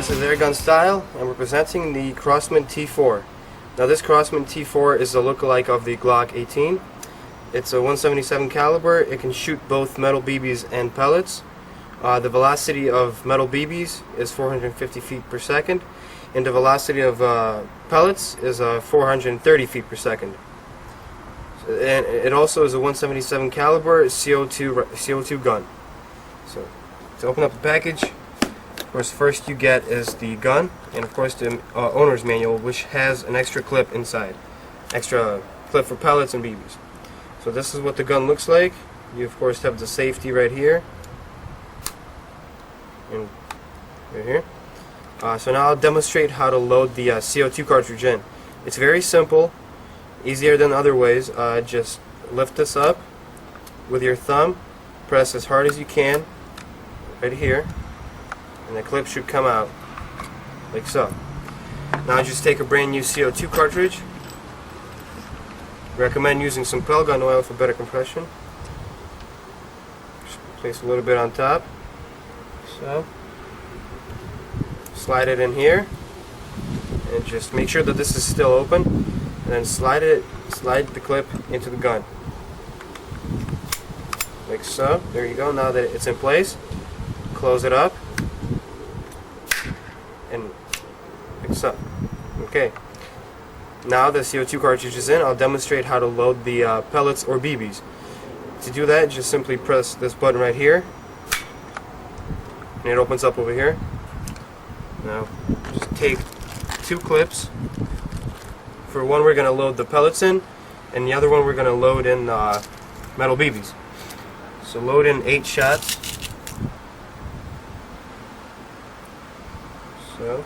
This is Airgun Style, and we're presenting the Crosman T4. Now this Crosman T4 is a lookalike of the Glock 18. It's a 177 caliber. It can shoot both metal BBs and pellets. The velocity of metal BBs is 450 feet per second, and the velocity of pellets is 430 feet per second. And it also is a 177 caliber CO2 gun. So to open up the package, of course, first you get is the gun, and of course the owner's manual, which has an extra clip inside, extra clip for pellets and BBs. So this is what the gun looks like. You of course have the safety right here, and right here. So now I'll demonstrate how to load the CO2 cartridge in. It's very simple, easier than other ways. Just lift this up with your thumb, press as hard as you can, right here, and the clip should come out like so. Now just take a brand new CO2 cartridge. Recommend using some pellet gun oil for better compression. Just place a little bit on top. So slide it in here, and just make sure that this is still open, and then slide the clip into the gun like so. There you go. Now that it's in place, close it up and like so. Okay. Now the CO2 cartridge is in. I'll demonstrate how to load the pellets or BBs. To do that, just simply press this button right here, and it opens up over here. Now, just take two clips. For one, we're going to load the pellets in, and the other one we're going to load in metal BBs. So load in 8 shots. So.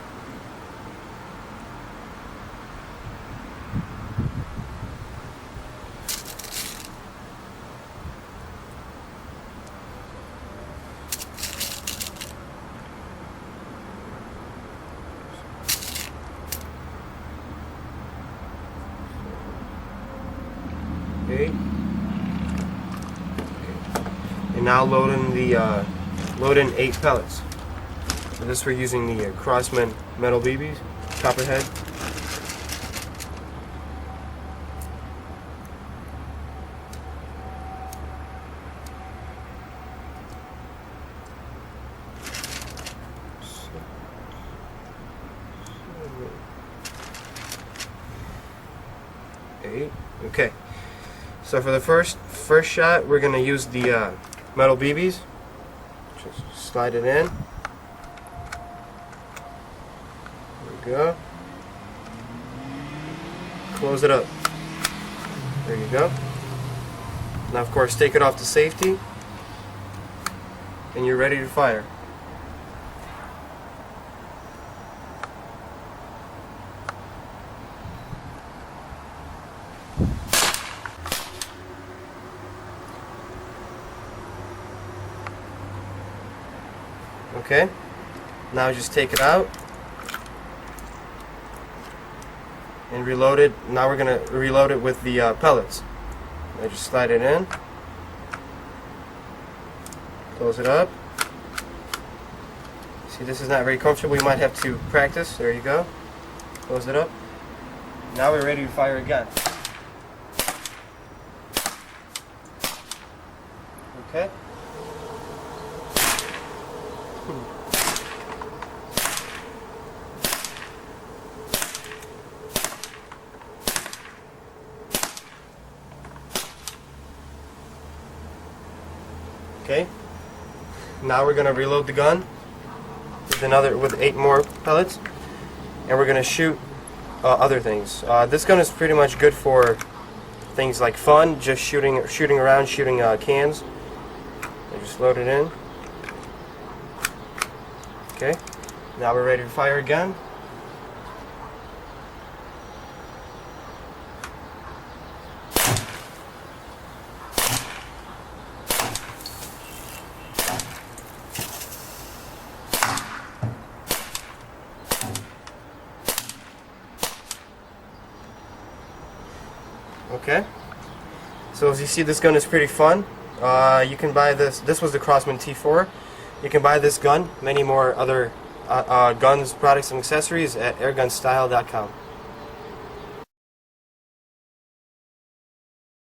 Okay. And now load in 8 pellets. For this we're using the Crosman metal BBs, copperhead. Okay. So for the first shot, we're going to use the metal BBs. Just slide it in. There we go. Close it up. There you go. Now of course take it off to safety, and you're ready to fire. Okay, now just take it out and reload it. Now we're going to reload it with the pellets. I just slide it in, close it up. See, this is not very comfortable. You might have to practice. There you go. Close it up. Now we're ready to fire again. Okay. Okay. Now we're going to reload the gun with 8 more pellets, and we're going to shoot other things. This gun is pretty much good for things like fun, just shooting around, shooting cans. I just load it in. Okay. Now we're ready to fire again. Okay, so as you see, this gun is pretty fun. You can buy this. This was the Crosman T4. You can buy this gun, many more other guns, products, and accessories at airgunstyle.com.